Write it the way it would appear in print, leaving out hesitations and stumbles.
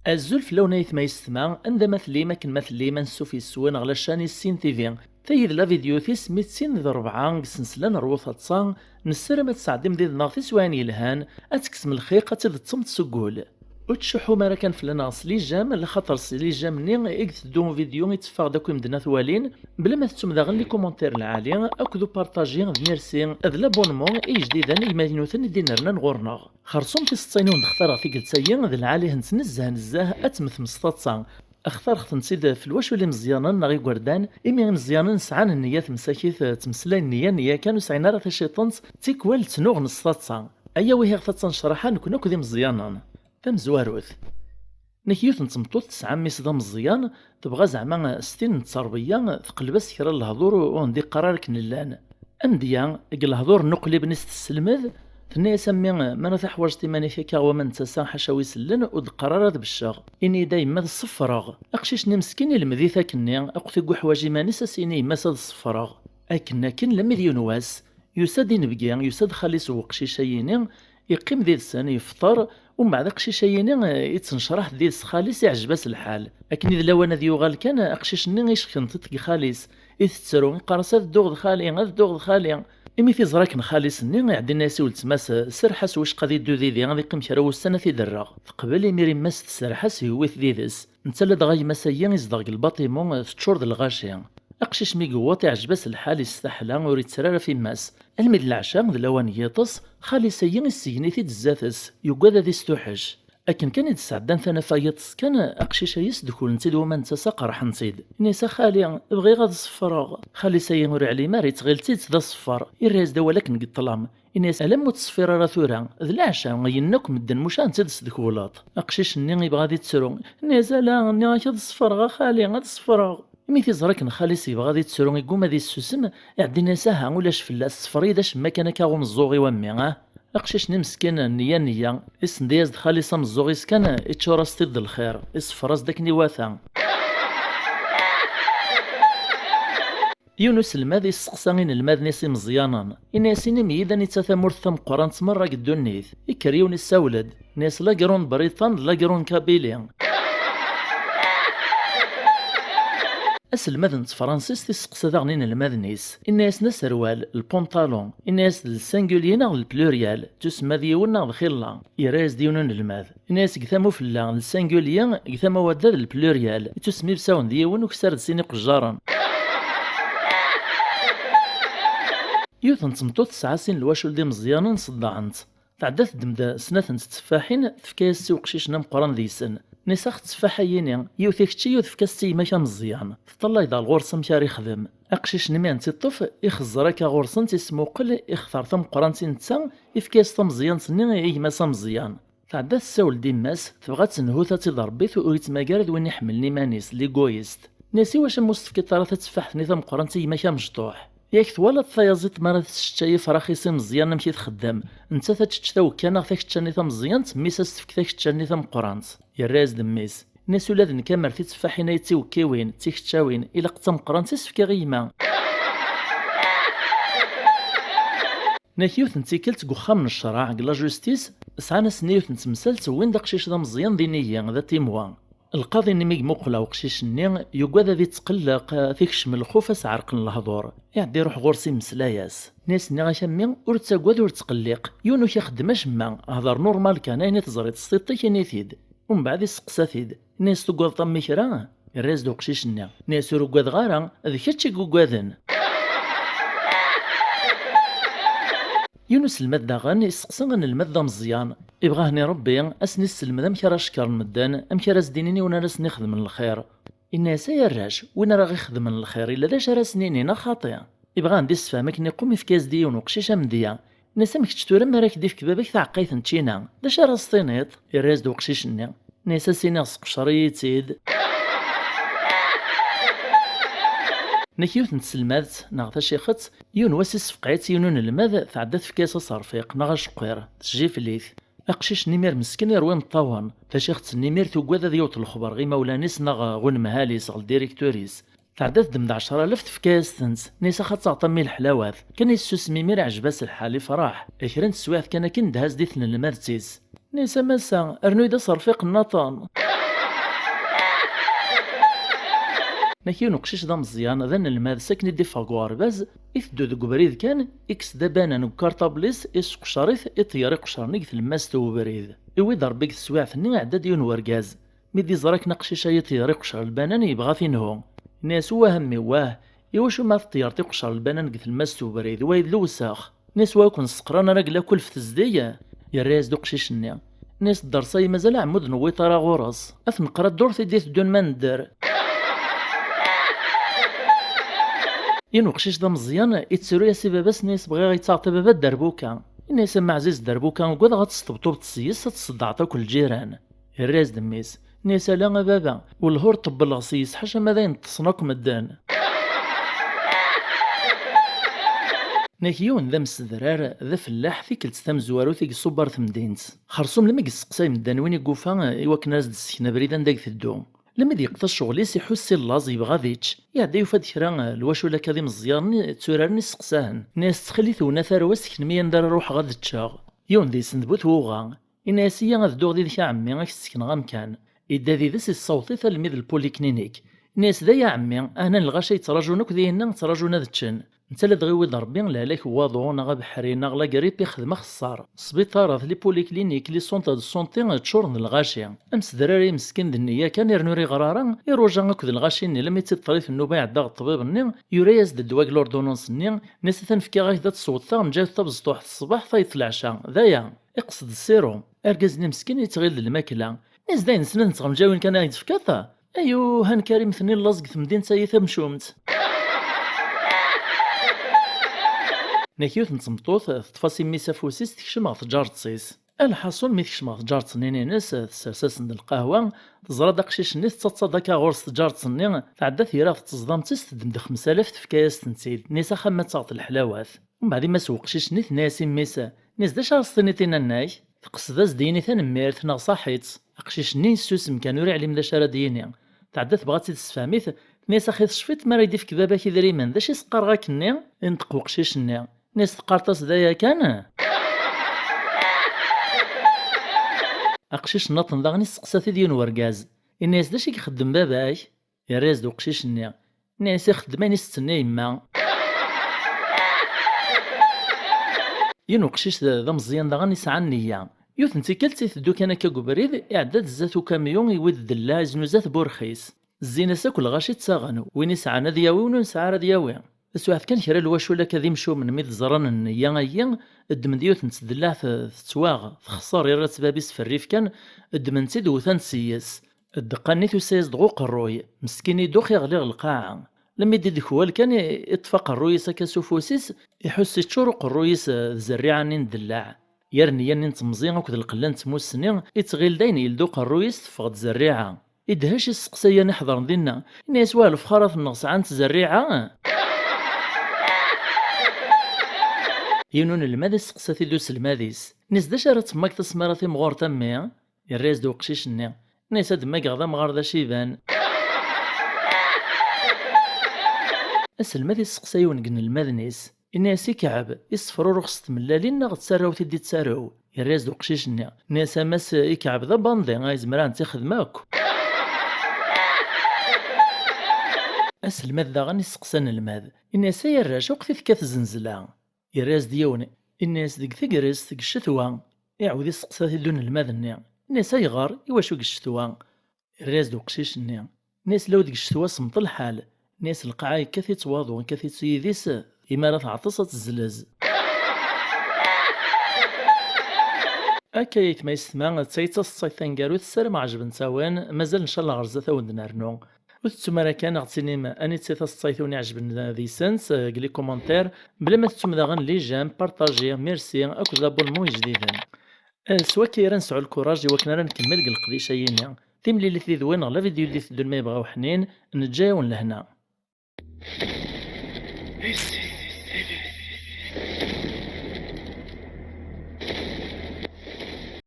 الزلف لونيث ما يستمع عند مثلي ما كان مثلي ما نسو في السوان على شاني السين تيفي تايد لا فيديو تيس ميتسين ذا ربعان سنسلا نروث تصان نسرم تسعدم ذي ناغ سوان يلهان اتكسم الخيق اتذ تصمت سقول وتشحو مرا كان فلنا لي جام لخاطر لي جام ني اكت دون فيديو يتفاق داكو مدنا ثوالين بلا ما تتم داغن لي كومونتير العالي اكدو بارطاجي ميرسي اذ لابونمون اي جديدا يمادينوثن دينرنا نغورنا خرصوم في ستينون دختار في قلتايا ذا العالي هنتنزه نزاه اتمث مستطسان اختار ختنسيد في الواش اللي مزيانا ناغي قردان ايمي مزيانا نسعان النيات مساكيث تمسلا النية كانوا سعينا راه الشيطانس تيكوال تنوغ نستطسان ايا وهي غتا نشرحها نكون كذي مزيانا تمزواروث نكيوث نتمطوط تسعة ميس دا مزيان تبغى زعما ستين تصربيا تقلبس كرا الهضور وندي قرار كنلان انديا الهضور نقلب نست السلمذ ثني سمي ما نتحوج تيماني فيك ومن تسا حشاوي سلن ود قرارات بالشغ اني دايما الصفراغ اقشيش مسكين المذيثه كني اقتي حواجي ما نساسيني مسد الصفراغ اكن لما ينواس يساد نبقى يساد خالي سوق شيشيني يقيم ذي السنة يفطر ومن بعد قشيشيني يتنشرح ذي السخاليس يعجبس الحال لكن اذا لو انا ذيوغال كان اقشيشني يشكنت تلقي خاليس يتسرو قرصات دوغ خالي غاد دوغ خالي إمي في زراك نخاليس ني يعدي الناس ولتماس سرحس واش قادي دو ذي غادي يقيم كرا السنة في دراغ تقبل يميري ماس تسرحس هويت ذيذس نتسلى دغاي مسايا يصدغ الباطيمون تشور الغاشيا اقشيش مي قوات يعجبس الحال يستحلا وريتسرى في ماس الميد العشاء ذ لوان يطس خالي سيين السيني في الزاتس يقاد ذي استوحش لكن كان يتسعدان ثنا فايطس كان اقشيش يسدكول نتيد وما نتسا قرح نتيد نيسا خالي بغي غاد الصفراغ خالي سيين وري علي ماري تغيلتيد ذا الصفر يريز دا ولكن قد طلام إنيس ألم وتصفير راه ثورا ذ العشاء ينك مدن مشان تدس دكولات اقشيش ني يبغى غادي تسرو نيسا لا ني غاد الصفراغ خالي غاد الصفراغ مي في زراك نخاليسي بغا غادي تسرو يقوم هادي السوسم يعدي ناساها ولاش فلا الصفري داش ما كان كاغو مزوغي وامي اقشيش مسكين نية اسن دياز خالصة مزوغيس كان اتشورس ضد الخير اسفرز داك نواثا يونس الماذي السقسانين الماذنيسي مزيانا إناسيني ميدا نتاثمر ثم قران تمرة قدو النيث يكريون الساولد ناس لاقرون بريطان لاقرون كابيليان الماذن فرانسيس تسقسا ذاغنين الماذنيس الناس نسروال البونطالون الناس السنجوليين البلوريال تسمى ديونا الخلا يراز ديونون الماذ الناس قثامو فلا السنجوليين قثامو وداد البلوريال تسمي بساون ديون وكسار سيني قجارا يوثن تمطوط سعاسين الواشول دي مزيانا نصدعنت تعدات دمدا سنة تتفاحين تفكاس سوق شيشنا مقران ذي سن نساخ تفاحيين يوثيك تشي يوث كاستي ماشا مزيان تطلع دا الغرصة مشار يخدم اقشيش نمان تطف يخزرك غرصة تسموقل يختار ثم قران تنتسا يفكاس مزيان سنين اي ماسا مزيان تعدات الساول ديماس تبغى تنهوثا تضربيث ويت ماكارد وين يحملني مانيس ليغويست ناسي واش مستفكي طرافة تفاح ثم قران تي ماشا مشطوح ياك ثوالا الثيازيط مرة تشتاي فراخيسي مزيان نمشي تخدم انت تشتاو كان ثاك تشاني ثم مزيان تميس استفك ثاك تشاني ثم قرانت يراز دميس ناس ولاد نكمل في تفاحين يتيو كيوين تيكتشاوين الى قتم قرانت تسفك غيما ناكيوث نتيكلت قخام من الشرع قلا جوستيس سعانا سنيوث نتمسلت وين داقشيش ذا مزيان دينيا ذا تيموان القاضي نميق مقلا وقشيش النين يقوذا ذي تقلق ثيكش من الخوف سعرق الهضور يعدي روح غورسي مسلاياس ناس ني غاشمي ور تساقوذ ور تقلق يونو يخدماش ما هضر نورمال كان اين تزري تسطيطي كيني ثيد ومن بعد يسقسا ثيد ناس تقوذ طمي كرا الراز دو قشيش النين ناس يرقوذ غارا ذي كاتشي قوذن يونس المادة غان يسقسن المادة مزيان يبغاهني ربي اسني السلم ذا مكرا شكر المدان امكرا زدينيني وانا راس نخدم من الخير الناس يا الراج وين راه يخدم من الخير الا داش راه سنينينا خاطئ يبغى ندي السفامك نقوم في كاس ديون وقشيشه مديا ناس مك تشتورا مراك ديف كبابك تعقيت نتشينا داش راه سطينيط يراز دو قشيشني ناس سينا سقشريت سيد نكيوث نتسلمات ناغ شيخت يون واسس فقعيت يونون الماذ تعدات في كاس صرفيق ناغ شقير تجي في الليث اقشيش نيمير مسكين يروي مطوان فشيخت نيمير توقاذا ديوت الخبر غي مولانيس ناغ غون مهاليس غل ديريكتوريس تعدات دم 10,000 تفكاس تنس نيسا خاط تعطمي الحلاوات كان يسوسمي مير عجباس الحالي فرح اكرن تسويات كان كن دهاز ديثن المرتيس نيسا مسا ارنويدا صرفيق النطان نكيو نقشيش دا مزيان ذن الماذ ساكن دي فاقوار باز إثدو ذو بريد كان إكس دابانا نكارتابليس إس قشاريث إطياري قشارنيك في الماس تو بريد إوي ضربيك تسواع ثني عداد يون ورقاز ميدي زراك نقشيش أي طياري قشار البنان يبغى فينهو ناس وهم واه إواشو ما طيارتي قشار البنان في الماس تو بريد وايد لوساخ ناس واكون سقران راقلا كل في تزدية يا راز دو قشيشني ناس الدرساي مازال عمود نوي طرا غورس أثنقرا الدور تديت دون ما ندر ين وقشيش دا مزيان يتسرو يا سي باباس ناس بغا يتعطي بابا الدربوكا الناس ما عزيز الدربوكا وقود غتستبطو بتسيس تصدعتا كل الجيران الراز دميس ناس لا بابا والهور طب الغصيص حاشا ماذا ينتصناك مدان ناكيون ذا مسدرار ذا فلاح فيك لتستام زوارو ثيك صبار ثمدينت خرصوم لما يسقساي مدان وين يقوفا إوا ناس السكنة بريدا داك في الدوم لما يقطع الشغل يحس اللاز يبغى ذيتش يعدي يفاد كرا الواش ولا كذي مزيان تورارني سقساهن ناس تخلي ثونا ثروس كنميا ندار روح غاد تشاغ يون دي سندبوت ووغا إناسيا غاد دوغ دي عمي غاك السكن غامكان إدا ذي ذس الصوتي ثالميذ البوليكلينيك ناس ذا يا عمي أنا الغاشا يتراجونك ذينا تراجونا ذتشن نتا لا دغيوي ضربي لالاك واضون غا بحرينا غلا قريب يخدم خسار سبيطارات لي بوليكلينيك لي سونطا دو سونتي تشورن الغاشي امس دراري مسكين دنيا كان يرنوري غرارا يروجا غاكد الغاشي ني لما يتطريف النوبه عدا الطبيب ني يورياز دواك لوردونونس ني ناس تنفكي غاك ذات الصوت ثا نجات تبزطوح الصباح فايت العشاء ذايا يقصد السيرو اركزني مسكين يتغيل الماكله ناس داين سنين تغمجاوين كان يتفكاثا ايو هان كريم ثني لازق في مدينه سايثه مشومت ناكيوث نتمطوث تفاصي ميسا فوسيس تكشم غف جارتسيس الحاصل مي تكشم غف جارتسنيني ناس تسرساس ند القهوة تزرا داقشيش نيس تصدقا غورس جارتسني تعدى ثيرا تصدام تيس تدمد 5000 تفكايس تنسيد نيسا خما تعط الحلاوات ومن بعد ما سوقشيش نيت ناسي ميسا نيس دا شارستنيتينا ناي تقصد ديني ثنميرت نا صاحيت اقشيش نيس سوسم كانوا يري علم دا شارا ديني تعدى بغاتي تسفاميث نيسا خيط شفيت ما رايدي في كذابا كي دريمان داش يسقر غاكني انطق وقشيش ني ناس تقارطاس دايا كان اقشيش ناطن داغني سقساتي ديال ورقاز الناس داش يخدم باباي يا راز دو قشيش ني ناس يخدماني يستنى يما ينو قشيش دا مزيان داغني يسعى النية يوث نتي كالتي تدو كان كاكوبريد اعداد الزاتو كاميون يود دلا زنوزات بورخيس الزينة ساكل غاشي تساغنو وين يسعى نادياوي ونسعى رادياوي سواعث كان كرا الواش ولا كذي مشو من ميد زران النيا ايا الدمديوث نتدلع في تواغ خسار يرى سبابيس في الريف كان الدمنتي دوثان سياس الدقاني ثسايس دغوق الروي مسكين يدوخ يغلي القاعة لما يدي دخوال كان يتفق الروي ساكا سوفوسيس يحس يتشرق الرويس الزريعة ندلع يرنيا نتمزيان وكذا القلان تموسني يتغيل داين يلدوق الرويس تفقد زريعة يدهش السقسية نحضر دينا الناس والف خرف النغص عن تزريعة ينون المادي سقساتي دوس الماديس ناس داش راه تماك تسمارة في مغور تمي الراس دو قشيش ني ناس هاد ماك غدا مغار دا شيبان المادي سقساي ونقن المادنيس الناس يكعب يصفرو رخص تملالين ناغ تسراو تدي تسراو الراس دو قشيش ني ناس ماس يكعب ذا باندي غايزمران تخدماك الماد دا غني سقسان الماد الناس يراش وقت كاف زنزلا يراز ديوني الناس ديك ثقرس ديك الشتوى يعود يسقساتي دون الماذني الناس يغار يواشو ديك الشتوى الراز دو قشيش الني ناس لو ديك الشتوى صمت الحال ناس القاعة كاثي تواضو كاثي تسيديس إمارة عطسة الزلز أكايت ما يسمع تسيتا الصيثان قاروت السلام عجبن سوان مازال إن شاء الله غرزة ود نرنو وتتمرا كان غتسينيما اني تسيتا الصيثوني عجبن ذي سنس قلي كومنتير بلا ما تتم داغن لي جيم بارطاجي ميرسي اكو لابونمون جديدا سوا كيرا نسعو الكوراج وكنا راه نكمل القضيه يينا تيملي اللي في ذوين غلا فيديو اللي تدو ما يبغاو حنين نتجاون لهنا